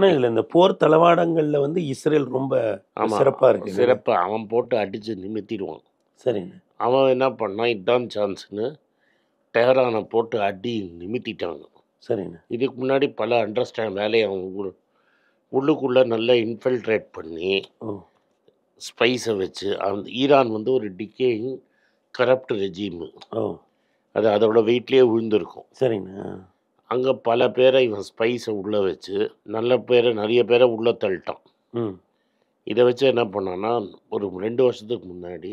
ஆனா இதுல இந்த போர் தளவாடங்கள்ல வந்து இஸ்ரேல் ரொம்ப ஆமாம், சிறப்பா இருக்கு. சிறப்பாக அவன் போட்டு அடித்து நிமித்திடுவான். சரிங்க. அவன் என்ன பண்ணான், இதான் சான்ஸ்னு டெஹரானை போட்டு அடி நிமித்திட்டாங்க. சரிங்க. இதுக்கு முன்னாடி பல அண்டர்ஸ்டாண்ட் வேலையை அவங்க உள்ளுக்குள்ளே நல்லா இன்ஃபில்ட்ரேட் பண்ணி ஓ ஸ்பைஸை வச்சு அந்த ஈரான் வந்து ஒரு டிகேயிங் கரப்ட் ரெஜிமு. ஓ அது அதோட வெயிட்லேயே விழுந்திருக்கும். சரிங்க. அங்கே பல பேரை இவன் ஸ்பைஸை உள்ளே வச்சு நிறைய பேரை உள்ளே தள்ளிட்டான். ம் இதை வச்சு என்ன பண்ணான்னா, ஒரு 2 வருஷத்துக்கு முன்னாடி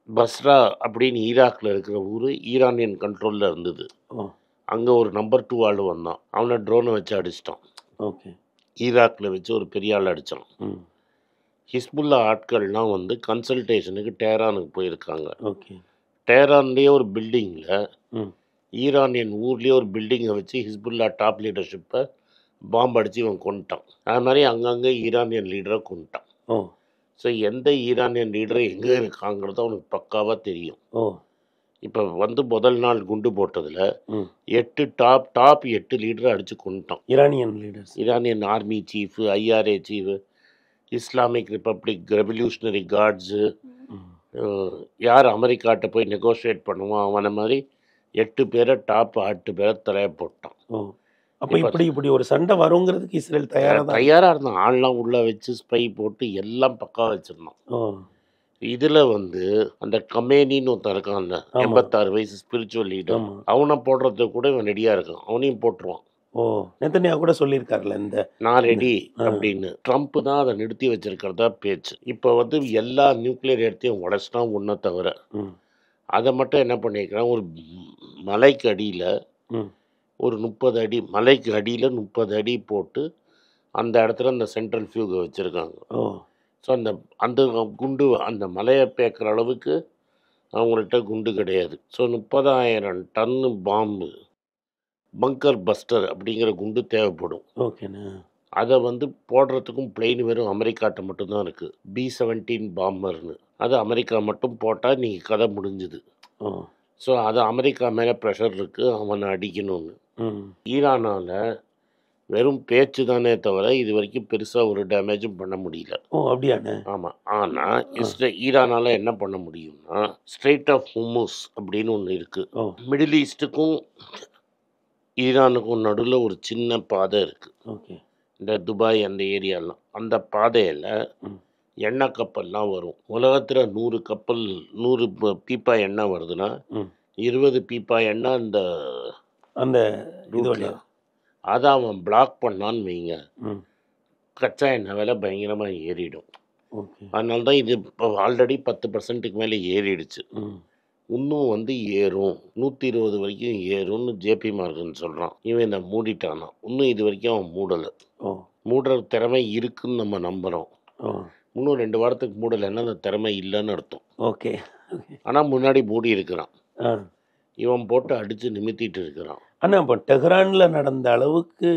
பஸ்ரா அப்படின்னு ஈராக்கில் இருக்கிற ஊர் ஈரானியன் கண்ட்ரோலில் இருந்தது. ஓ அங்கே ஒரு நம்பர் 2 ஆள் வந்தான். அவனை ட்ரோனை வச்சு அடிச்சிட்டான். ஓகே. ஈராக்கில் வச்சு ஒரு பெரிய ஆள் அடித்தான். ம் ஹிஸ்புல்லா ஆட்கள்லாம் வந்து கன்சல்டேஷனுக்கு டெஹரானுக்கு போயிருக்காங்க. ஓகே. டெஹரான்லேயே ஒரு பில்டிங்கில் ம் ஈரானியன் ஊர்லேயே ஒரு பில்டிங்கை வச்சு ஹிஸ்புல்லா டாப் லீடர்ஷிப்பை பாம்பு அடித்து இவன் கொண்டுட்டான். அது மாதிரி அங்கங்கே ஈரானியன் லீடரை கொண்டுட்டான். ஓ ஸோ எந்த ஈரானியன் லீடர் எங்கே இருக்காங்கிறது அவனுக்கு பக்காவாக தெரியும். ஓ இப்போ வந்து முதல் நாள் குண்டு போட்டதில் ம் 8 டாப் 8 லீடரை அடித்து கொண்டுட்டான். Iranian leaders. Iranian army chief, IRA chief, Islamic republic revolutionary guards, ம் யார் அமெரிக்காட்ட போய் நெகோஷியேட் பண்ணுவான் அவனை மாதிரி 8 பேரை டாப் 8 பேரை தலையை போட்டான். ஓ அப்போ இப்படி ஒரு சண்டை வருங்கிறதுக்கு இஸ்ரேல் தயாராக இருந்தான். ஆள்லாம் உள்ளே வச்சு ஸ்பை போட்டு எல்லாம் பக்கா வச்சுருந்தான். ஓ இதில் வந்து அந்த கமேனின்னு ஒருத்தன் இருக்கான்ல, 86 வயசு ஸ்பிரிச்சுவல் லீடர், ஆமா. அவனை போடுறதுக்கு கூட இவன் ரெடியாக இருக்கான். அவனையும் போட்டுருவான். ஓ நெத்தன்யா கூட சொல்லியிருக்காருல இந்த நான் ரெடி அப்படின்னு. ட்ரம்ப் தான் அதை நிறுத்தி வச்சிருக்கிறதா பேச்சு. இப்போ வந்து எல்லா நியூக்ளியர் இடத்தையும் உடச்சிட்டான் ஒன்றை தவிர. ம் அதை மட்டும் என்ன பண்ணியிருக்கிறான், ஒரு மலைக்கு அடியில் ம் ஒரு 30 அடி, மலைக்கு அடியில் 30 அடி போட்டு அந்த இடத்துல அந்த சென்ட்ரல் ஃபியூகை வச்சுருக்காங்க. ஓ ஸோ அந்த அந்த குண்டு அந்த மலையை பேக்கிற அளவுக்கு அவங்கள்ட்ட குண்டு கிடையாது. ஸோ 30,000 டன்னு பாம்பு, பங்கர் பஸ்டர் அப்படிங்கிற குண்டு தேவைப்படும். ஓகேண்ணா. அதை வந்து போடுறதுக்கும் பிளெயின் வெறும் அமெரிக்காட்ட மட்டும்தான் இருக்குது. B-17 பாம்பர்னு. அது அமெரிக்கா மட்டும் போட்டால் நீங்கள் கதை முடிஞ்சுது. ஓ ஸோ அது அமெரிக்கா மேலே ப்ரெஷர் இருக்குது அவனை அடிக்கணும்னு. ம் ஈரானால் வெறும் பேச்சு தானே தவிர இது வரைக்கும் பெருசாக ஒரு டேமேஜும் பண்ண முடியல. ஓ அப்படியாண்ணே. ஆமாம். ஆனால் ஈரானால் என்ன பண்ண முடியும்னா, ஸ்ட்ரெயிட் ஆஃப் ஹுர்முஸ் அப்படின்னு ஒன்று இருக்குது. ஓ மிடில் ஈஸ்ட்டுக்கும் ஈரானுக்கும் நடுவில் ஒரு சின்ன பாதை இருக்குது. ஓகே. இந்த துபாய் அந்த ஏரியாலாம். அந்த பாதையில் ம் எண்ணெய் கப்பல்லாம் வரும். உலகத்தில் 100 கப்பல் 100 பீப்பா எண்ணெய் வருதுன்னா ம் 20 பீப்பா எண்ணெய் அந்த அந்த இது ரூட்டில். வழியா. அதை அவன் பிளாக் பண்ணான்னு வைங்க, ம் கச்சா எண்ணெய் விலை பயங்கரமாக ஏறிடும். ஓகே. அதனால தான் இது இப்போ ஆல்ரெடி 10% மேலே ஏறிடுச்சு. ம் இன்னும் வந்து ஏறும், 120 வரைக்கும் ஏறும்னு ஜேபி மார்கன் சொல்கிறான். இவன் இதை மூடிட்டானா. இன்னும் இது வரைக்கும் அவன் மூடலை. ஓ மூடுற திறமை இருக்குன்னு நம்ம நம்புகிறோம். ஓ இன்னும் 2 வாரத்துக்கு மூடலைன்னா அந்த திறமை இல்லைன்னு அர்த்தம். ஓகே. ஓகே. ஆனால் முன்னாடி மூடி இருக்கிறான். ஆ இவன் போட்டு அடித்து நிமித்திட்டு இருக்கிறான். அண்ணா இப்போ டெஹ்ரானில் நடந்த அளவுக்கு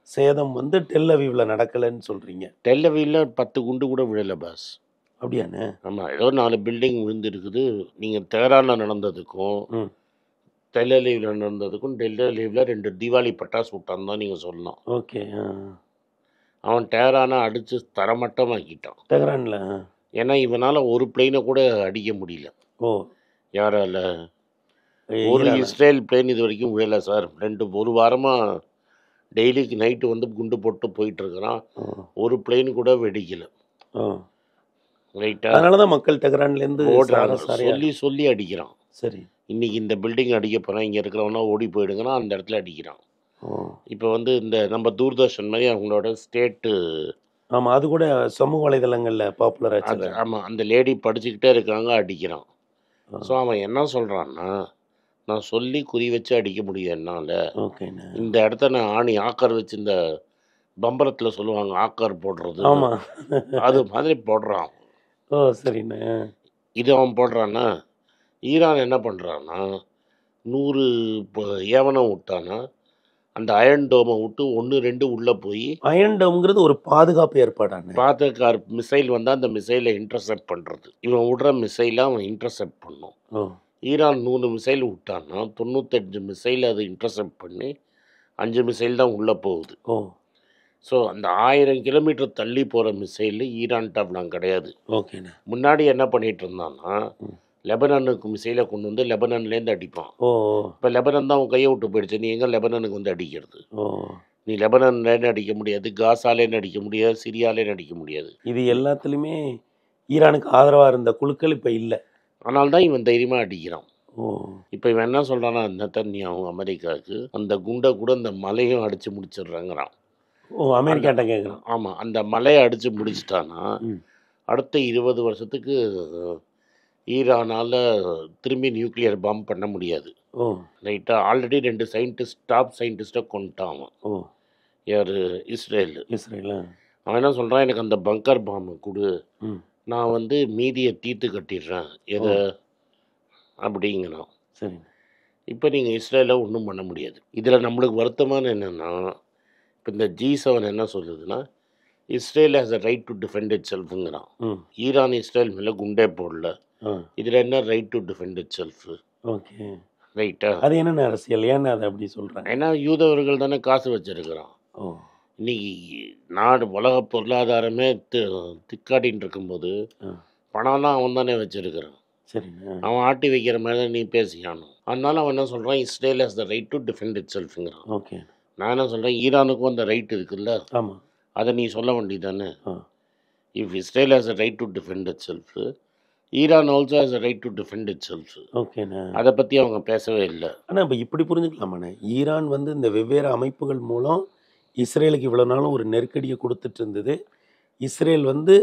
சேதம் வந்து டெல் அவீவில் நடக்கலைன்னு சொல்கிறீங்க. டெல்லவியில் 10 குண்டு கூட விழலை பாஸ். அப்படியாண்ணே. ஆமாம், ஏதோ 4 பில்டிங் விழுந்துருக்குது. நீங்கள் தெஹரானில் நடந்ததுக்கும் ம் டெல்லவியில் நடந்ததுக்கும் டெல்லவியில் 2 தீபாவளி பட்டாசு விட்டான்னு தான் நீங்கள் சொல்லலாம். ஓகே. அவன் டெஹரானை அடித்து தரமட்டமாக்கிட்டான். டெஹ்ரானில். ஏன்னா இவனால் ஒரு பிளெயினை கூட அடிக்க முடியல. ஓ யாரால? ஒரு இஸ்ரேல் பிளேன் இது வரைக்கும் விழலை சார். ஒரு வாரமாக டெய்லிக்கு நைட்டு வந்து குண்டு போட்டு போயிட்டுருக்கிறான். ஒரு பிளெயின் கூட வெடிக்கலை. ஓ ரைட்டா? அதனால தான் மக்கள் டெஹ்ரான்லேருந்து ஓடுறாங்க, சொல்லி அடிக்கிறான். சரி. இன்றைக்கி இந்த பில்டிங் அடிக்க போகிறான், இங்கே இருக்கிறவனா ஓடி போயிடுங்கன்னா அந்த இடத்துல அடிக்கிறான். ஓ இப்போ வந்து இந்த நம்ம தூர்தர்ஷன் மாதிரி அவங்களோட ஸ்டேட்டு. ஆமாம், அது கூட சமூக வலைதளங்களில் பாப்புலர் ஆச்சு. ஆமாம், அந்த லேடி படிச்சுக்கிட்டே இருக்காங்க, அடிக்கிறான். ஸோ அவன் என்ன சொல்கிறான்னா, நான் சொல்லி குறி வச்சு அடிக்க முடியும் என்னால். ஓகேண்ணே. இந்த இடத்த நான் ஆக்கர் வச்சு இந்த பம்பரத்தில் சொல்லுவாங்க ஆக்கர் போடுறது, ஆமாம். அது மாதிரி போடுறான். ஓ சரிண்ணே. இது அவன் போடுறான்னா, ஈரான் என்ன பண்ணுறான்னா 100 ஏவனம் விட்டானா அந்த அயன் டோமை விட்டு 1-2 உள்ளே போய். அயன் டோம்ங்கிறது ஒரு பாதுகாப்பு ஏற்பாடாண்ணே. பாதுகார் மிசைல் வந்தால் அந்த மிசைலை இன்டர்செப்ட் பண்ணுறது. இவன் விடுற மிசைலை அவன் இன்டர்செப்ட் பண்ணும். ஓ ஈரான் 100 மிசைல் விட்டான்னா 95 மிசைல் அது இன்டர்செப்ட் பண்ணி 5 மிசைல் தான் உள்ளே போகுது. ஓ ஸோ அந்த 1000 கிலோமீட்டர் தள்ளி போகிற மிசைல் ஈரான்ட்ட அப்படிலாம் கிடையாது. ஓகேண்ணே. முன்னாடி என்ன பண்ணிட்டு இருந்தான்னா, ம். லெபனானுக்கு மிசைலை கொண்டு வந்து லெபனான்லேருந்து அடிப்பான். ஓ இப்போ லெபனான் தான் அவன் கையை விட்டு போயிடுச்சு. நீ எங்கே லெபனானுக்கு வந்து அடிக்கிறது? ஓ நீ லெபனான்லேருந்து அடிக்க முடியாது, காசாலேருந்து அடிக்க முடியாது, சிரியாலேருந்து அடிக்க முடியாது. இது எல்லாத்துலேயுமே ஈரானுக்கு ஆதரவாக இருந்த குழுக்கள் இப்போ இல்லை. அதனால தான் இவன் தைரியமாக அடிக்கிறான். ஓ இப்போ இவன் என்ன சொல்கிறான்னா, நெத்தன்யாஹூ அமெரிக்காவுக்கு அந்த குண்டை கூட அந்த மலையும் அடித்து முடிச்சிடுறாங்கிறான். ஓ அமெரிக்காட்ட கேட்குறான். ஆமாம், அந்த மலையை அடித்து முடிச்சிட்டான்னா ம். அடுத்த 20 வருஷத்துக்கு ஈரானால் திரும்பி நியூக்ளியர் பாம் பண்ண முடியாது. ஓ ரைட்டாக ஆல்ரெடி 2 சயின்டிஸ்ட் டாப் சயின்டிஸ்ட்டை கொண்டுட்டான் அவன். ஓ யார்? இஸ்ரேல். இஸ்ரேலா? அவன் என்ன சொல்கிறான், எனக்கு அந்த பங்கர் பாம்பு கொடு, ம். நான் வந்து மீதியை தீர்த்து கட்டிடுறேன் எதை அப்படிங்கிறான். சரி. இப்போ நீங்கள் இஸ்ரேலை ஒன்றும் பண்ண முடியாது. இதில் நம்மளுக்கு வருத்தமான என்னென்னா, இப்போ இந்த G7 என்ன சொல்லுதுன்னா, Israel has a right to defend it செல்ஃபுங்கிறான். ம். ஈரான் இஸ்ரேல் மேலே குண்டே போடல, ஆ இதில் என்ன right to defend itself? Okay. ரைட்டா? அது என்னென்ன அரசியல்? ஏன்னா அதை அப்படி சொல்கிறாங்க? ஏன்னா யூதவர்கள் தானே காசு வச்சிருக்கிறான். ஓ இன்னைக்கு நாடு உலக பொருளாதாரமே திக்காடின்னு இருக்கும்போது ஆ பணம்லாம் அவன் தானே வச்சிருக்கிறான். சரிண்ணே. அவன் ஆட்டி வைக்கிற மாதிரி தான் நீ பேசியானும். அதனால அவன் என்ன சொல்கிறான், Israel has the right to defend it செல்ஃபுங்கிறான். ஓகே. நான் என்ன சொல்கிறேன், ஈரானுக்கும் அந்த ரைட் இருக்குல்ல, ஆமாம். அதை நீ சொல்ல வேண்டியதானே. Ah if Israel has a right to defend itself, Iran also has a right to defend itself. ஓகேண்ணே. அதை பற்றி அவங்க பேசவே இல்லை. ஆனால் இப்போ இப்படி புரிஞ்சுக்கலாமாண்ணே, ஈரான் வந்து இந்த வெவ்வேறு அமைப்புகள் மூலம் இஸ்ரேலுக்கு இவ்வளோ நாளும் ஒரு நெருக்கடியை கொடுத்துட்டு இருந்தது. இஸ்ரேல் வந்து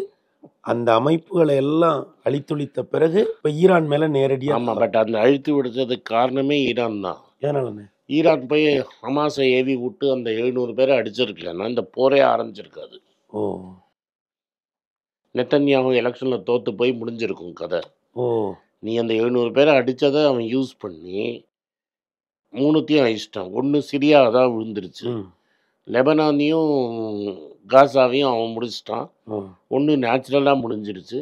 அந்த அமைப்புகளை எல்லாம் அழித்தொழித்த பிறகு இப்போ ஈரான் மேலே நேரடியாக. ஆமாம், பட் அந்த அழுத்தி விடுறதுக்கு காரணமே ஈரான் தான். ஏனாலண்ணே? ஈரான் போய் ஹமாஸை ஏவி விட்டு அந்த 700 பேரை அடிச்சிருக்கலன்னா இந்த போரே ஆரம்பிச்சிருக்காது. ஓ நெத்தன்யாஹூ எலெக்ஷனில் தோற்று போய் முடிஞ்சிருக்கும் கதை. ஓ நீ அந்த 700 பேரை அடித்ததை அவன் யூஸ் பண்ணி 3த்தையும் அழிச்சிட்டான். ஒன்று சிரியா தான் விழுந்துருச்சு, ம் லெபனானையும் காசாவையும் அவன் முடிச்சிட்டான். ஓ ஒன்று நேச்சுரலாக முடிஞ்சிருச்சு.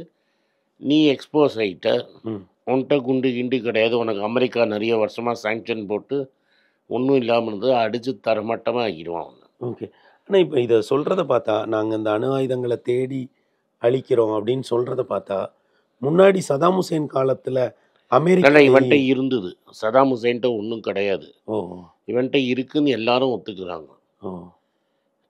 நீ எக்ஸ்போஸ் ஆகிட்ட, ம் உன்கிட்ட குண்டு கிண்டு கிடையாது, உனக்கு அமெரிக்கா நிறைய வருஷமாக சாங்ஷன் போட்டு ஒன்றும் இல்லாமல் இருந்தது, அடித்து தரமட்டமாக ஆக்கிடுவான் அவனை. ஓகே. ஆனால் இப்போ இதை சொல்கிறத பார்த்தா, நாங்கள் இந்த அணு ஆயுதங்களை தேடி அழிக்கிறோம் அப்படின்னு சொல்கிறத பார்த்தா, முன்னாடி சதாம் ஹுசேன் காலத்தில் அமெரிக்கா. ஆனால் இவன்கிட்ட இருந்தது, சதாம் ஹுசேன்கிட்ட ஒன்றும் கிடையாது. ஓ இவன்கிட்ட இருக்குன்னு எல்லாரும் ஒத்துக்கிறாங்க. ஓ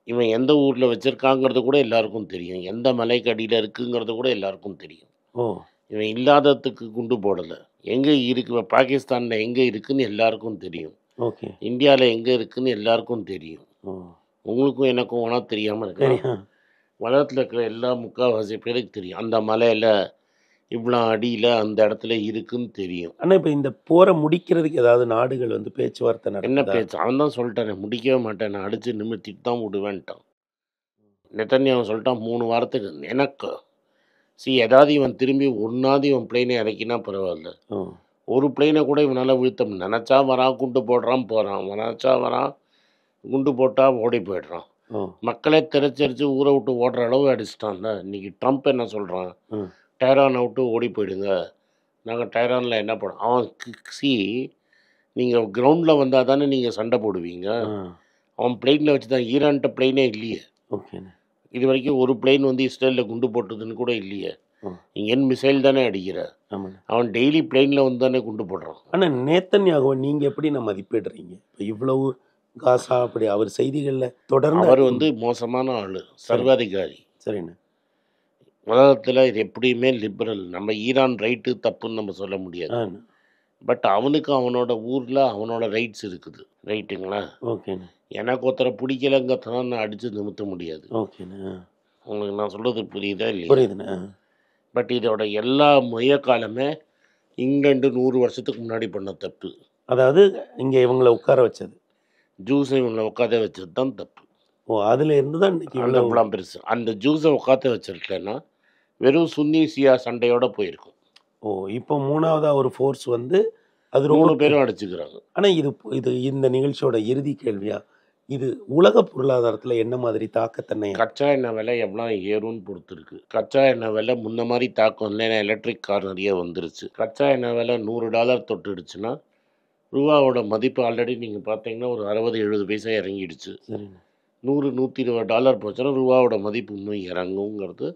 இவன் எந்த ஊரில் வச்சுருக்காங்கிறது கூட எல்லாருக்கும் தெரியும், எந்த மலைக்கடியில் இருக்குங்கிறது கூட எல்லாருக்கும் தெரியும். ஓ இவன் இல்லாததுக்கு குண்டு போடலை. எங்கே இருக்கு, பாகிஸ்தானில் எங்கே இருக்குன்னு எல்லாருக்கும் தெரியும், ஓகே. இந்தியாவில் எங்கே இருக்குன்னு எல்லாருக்கும் தெரியும். ஓ உங்களுக்கும் எனக்கும் வேணா தெரியாமல் இருக்கலாம், தெரியும். உலகத்தில் இருக்கிற எல்லா முக்கால்வாசி பேருக்கு தெரியும் அந்த மலையில் இவ்வளோ அடியில் அந்த இடத்துல இருக்குன்னு தெரியும். ஆனால் இப்போ இந்த போரை முடிக்கிறதுக்கு ஏதாவது நாடுகள் வந்து பேச்சுவார்த்தை என்ன நடக்குதா? பேச்சு? அவன் தான் சொல்லிட்டானே, முடிக்கவே மாட்டேன், நான் அடித்து நிமித்திட்டு தான் விடுவேன்ட்டான். நெத்தன்யாஹூ சொல்லிட்டான் 3 வாரத்துக்கு. எனக்கு ஏதாவது இவன் திரும்பி ஒன்றாவது இவன் பிளேனை இறக்கினா பரவாயில்ல, ஓ ஒரு பிளேனை கூட இவனால் வீழ்த்த முடியல. நினச்சா வரான், குண்டு போடுறான், போகிறான், நினச்சா வரான், குண்டு போட்டால் ஓடி போயிடுறான். ஓ மக்களே தெரிச்சரிச்சு ஊரை விட்டு ஓடுற அளவு அடிச்சிட்டான்ல. இன்றைக்கி ட்ரம்ப் என்ன சொல்கிறான், ம் டெஹரானை விட்டு ஓடி போயிடுங்க, நாங்கள் டெஹரானில் என்ன பண்ணோம். அவன் நீங்கள் கிரவுண்டில் வந்தால் தானே நீங்கள் சண்டை போடுவீங்க. ஆ அவன் பிளெயினில் வச்சு தான், ஈரான்கிட்ட பிளெயினே இல்லையே. ஓகேண்ணே. இது வரைக்கும் ஒரு பிளெயின் வந்து இஸ்ரேலில் குண்டு போட்டதுன்னு கூட இல்லையே. ஓ நீங்கள் என் மிசைல் தானே அடிக்கிற, ஆமாண்ணே. அவன் டெய்லி பிளெயினில் வந்து தானே குண்டு போடுறான். ஆனால் நேத்தன்யாகுவை நீங்கள் எப்படி நான் மதிப்பிடுறீங்க? இப்போ இவ்வளவு காசா அப்படி அவர் செய்திகளில் தொடர்ந்து அவர் வந்து மோசமான ஆள், சர்வாதிகாரி. சரிண்ணே. உலகத்தில் இது எப்படியுமே லிபரல். நம்ம ஈரான் ரைட்டு தப்புன்னு நம்ம சொல்ல முடியாது. ஆ பட் அவனுக்கு அவனோட ஊரில் அவனோட ரைட்ஸ் இருக்குது. ரைட்டுங்களா? ஓகேண்ணே. எனக்கு ஒருத்தரை பிடிக்கலங்கிறதுனால நான் அடித்து நிமித்த முடியாது. ஓகேண்ணே. உங்களுக்கு நான் சொல்கிறது புரியுதா இல்லையா? புரியுதுண்ணே. பட் இதோட எல்லா மைய காலமே இங்கிலாந்து 100 வருஷத்துக்கு முன்னாடி பண்ண தப்பு. அதாவது இங்கே இவங்களை உட்கார வச்சது. ஜூஸை இவங்களை உட்காத வச்சது தான் தப்பு. ஓ அதில் இருந்து தான் இன்னைக்கு இவ்வளோ அவ்வளோ பெருசு. அந்த ஜூஸை உட்காத வச்சிருக்கலன்னா வெறும் சுன்னி சியா சண்டையோட போயிருக்கும். ஓ இப்போ மூணாவதாக ஒரு ஃபோர்ஸ் வந்து அது 3 ரொம்ப. பேரும் அடிச்சுக்கிறாங்க. ஆனால் இது இது இந்த நிகழ்ச்சியோட இறுதி கேள்வியா, இது உலக பொருளாதாரத்தில் என்ன மாதிரி தாக்கத்தன்னை? கச்சா எண்ணெய் விலை எவ்வளோ ஏறும்னு பொறுத்திருக்கு. கச்சா எண்ணெய் விலை முன்ன மாதிரி தாக்கம் இல்லை, ஏன்னா எலக்ட்ரிக் கார் நிறைய வந்துருச்சு. கச்சா எண்ணெய் விலை $100 தொட்டுடுச்சுன்னா ரூபாவோட மதிப்பு ஆல்ரெடி நீங்கள் பார்த்தீங்கன்னா ஒரு 60-70 பைசா இறங்கிடுச்சு. சரிண்ணே. $100-120 போச்சுன்னா ரூபாவோட மதிப்பு இன்னும் இறங்குங்கிறது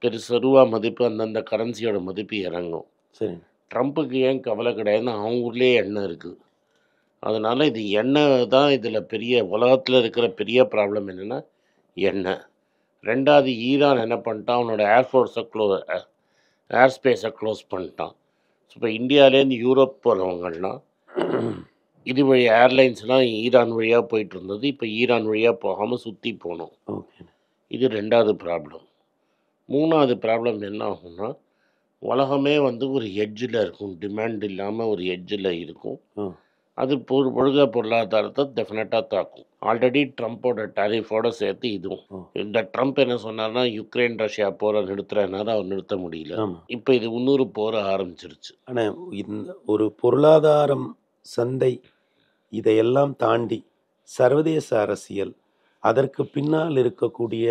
பெருசு. ரூபா மதிப்பு அந்தந்த கரன்சியோட மதிப்பு இறங்கும். சரி. ட்ரம்ப்புக்கு ஏன் கவலை கிடையாதுன்னா அவங்க ஊர்லேயே எண்ணெய் இருக்குது. அதனால் இது எண்ணெய் தான் இதில் பெரிய உலகத்தில் இருக்கிற பெரிய ப்ராப்ளம் என்னென்னா எண்ணெய். ரெண்டாவது ஈரான் என்ன பண்ணிட்டான், அவனோட ஏர் ஸ்பேஸை க்ளோஸ் பண்ணிட்டான். ஸோ இப்போ இந்தியாவிலேருந்து யூரோப் போகிறவங்கலாம் இது வழி ஏர்லைன்ஸ்லாம் ஈரான் வழியாக போயிட்டு இருந்தது. இப்போ ஈரான் வழியாக போகாமல் சுற்றி போகணும். ஓகே. இது ரெண்டாவது ப்ராப்ளம். மூணாவது ப்ராப்ளம் என்ன ஆகும்னா, உலகமே ஒரு எட்ஜில் இருக்கும், டிமாண்ட் இல்லாமல் ஒரு எட்ஜில் இருக்கும். அது உலக பொருளாதாரத்தை டெஃபினட்டாக தாக்கும். ஆல்ரெடி ட்ரம்ப்போட டேரிஃபோட சேர்த்து இதுவும். இந்த ட்ரம்ப் என்ன சொன்னார்னா, யுக்ரைன் ரஷ்யா போரை நிறுத்துறதுனால அவர் நிறுத்த முடியல. இப்போ இது இன்னொரு போரை ஆரம்பிச்சிருச்சு. ஆனால் இந்த ஒரு பொருளாதாரம், சந்தை, இதையெல்லாம் தாண்டி சர்வதேச அரசியல், அதற்கு பின்னால் இருக்கக்கூடிய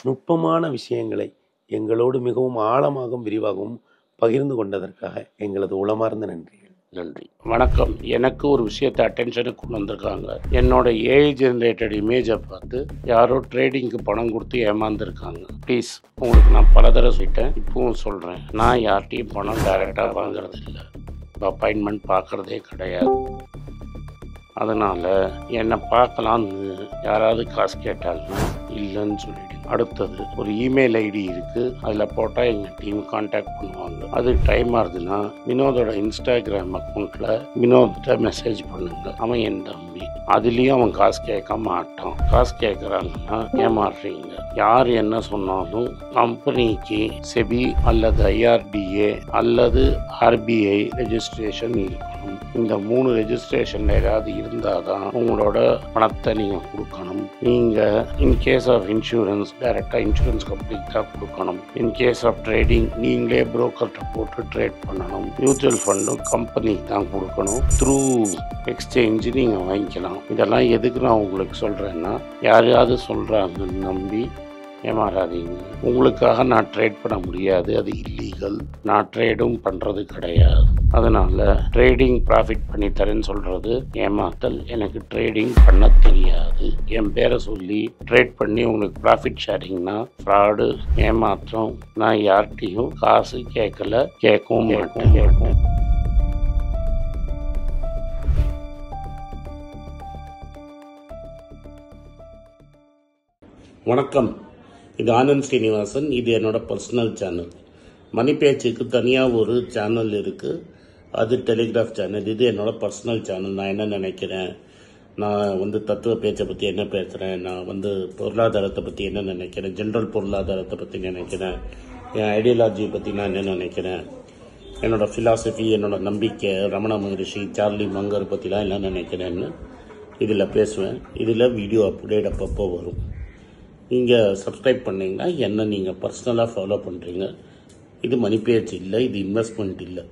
நுட்பமான விஷயங்களை எங்களோடு மிகவும் ஆழமாகவும் விரிவாகவும் பகிர்ந்து கொண்டதற்காக எங்களது உளமார்ந்த நன்றி. நன்றி. வணக்கம். எனக்கு ஒரு விஷயத்தை அட்டென்ஷனுக்கு கொண்டு வந்திருக்காங்க. என்னோட ஏஐ ஜென்ரேட்டட் இமேஜை பார்த்து யாரோ ட்ரேடிங்க்கு பணம் கொடுத்து ஏமாந்துருக்காங்க. ப்ளீஸ், உங்களுக்கு நான் பல தடவை சொல்லிட்டேன், இப்பவும் சொல்கிறேன், நான் யார்கிட்டையும் பணம் டைரெக்டாக வாங்குறது இல்லை, அப்பாயின்மெண்ட் பார்க்குறதே கிடையாது. அதனால் என்னை பார்க்கலான்னு யாராவது காசு கேட்டாங்கன்னா இல்லைன்னு சொல்லிவிடுங்க. அடுத்தது ஒரு இமெயில் ஐடி இருக்குது, அதில் போட்டால் எங்கள் டீம் கான்டாக்ட் பண்ணுவாங்க. அது டைம் ஆகுதுன்னா வினோதோட இன்ஸ்டாகிராம் அக்கௌண்ட்டில் வினோத்தை மெசேஜ் பண்ணுங்க. அவன் என் தம்பி, அதுலேயும் அவன் காசு கேட்க மாட்டான். காசு கேட்குறாங்கன்னா ஏமாறுறீங்க. யார் என்ன சொன்னாலும் கம்பெனிக்கு செபி அல்லது ஐஆர்டிஏ அல்லது ஆர்பிஐ ரெஜிஸ்ட்ரேஷன் இருக்கணும். இந்த 3 ரெஜிஸ்ட்ரேஷன் ஏதாவது இருந்தால் தான் உங்களோட பணத்தை நீங்கள் கொடுக்கணும். நீங்கள் இன்கேஸ் ஆஃப் இன்சூரன்ஸ் டைரெக்டாக இன்சூரன்ஸ் கம்பெனிக்கு தான் கொடுக்கணும். இன்கேஸ் ஆஃப் ட்ரேடிங் நீங்களே புரோக்கர்கிட்ட போட்டு ட்ரேட் பண்ணணும். மியூச்சுவல் ஃபண்டும் கம்பெனிக்கு தான் கொடுக்கணும். த்ரூ எக்ஸ்சேஞ்சு நீங்கள் வாங்கிக்கலாம். இதெல்லாம் எதுக்கு நான் உங்களுக்கு சொல்கிறேன்னா, யாரையாவது சொல்கிறாங்கன்னு நம்பி ஏமாறாதீங்க. உங்களுக்காக நான் ட்ரேட் பண்ண முடியாது, அது இல்லீகல். நான் ட்ரேடும் பண்ணுறது கிடையாது. அதனால் ட்ரேடிங் ப்ராஃபிட் பண்ணி தரேன்னு சொல்கிறது ஏமாத்தல். எனக்கு ட்ரேடிங் பண்ண தெரியாது. என் பேரை சொல்லி ட்ரேட் பண்ணி உங்களுக்கு ப்ராஃபிட் ஷேரிங்னா ஃப்ராடு, ஏமாற்றம். நான் யார்கிட்டையும் காசு கேட்கல, கேட்கவும் மாட்டேன். வணக்கம். இது ஆனந்த் ஸ்ரீனிவாசன். இது என்னோட பர்சனல் சேனல். மணி பேச்சுக்கு தனியாக ஒரு சேனல் இருக்குது, அது டெலிகிராஃப் சேனல். இது என்னோட பர்சனல் சேனல். நான் என்ன நினைக்கிறேன், நான் தத்துவ பேச்சை பற்றி என்ன பேசுகிறேன், நான் பொருளாதாரத்தை பற்றி என்ன நினைக்கிறேன், ஜென்ரல் பொருளாதாரத்தை பற்றி நினைக்கிறேன், என் ஐடியாலஜியை பற்றி நான் என்ன நினைக்கிறேன், என்னோடய ஃபிலாசபி, என்னோட நம்பிக்கை, ரமண மகரிஷி, சார்லி மங்கர் பற்றிலாம் என்ன நினைக்கிறேன்னு இதில் பேசுவேன். இதில் வீடியோ அப்டேட் அப்பப்போ வரும். நீங்கள் சப்ஸ்கிரைப் பண்ணிங்கன்னா என்ன நீங்கள் பர்சனலாக ஃபாலோ பண்ணுறீங்க. இது மணி பேச்சு இல்லை, இது இன்வெஸ்ட்மெண்ட் இல்லை.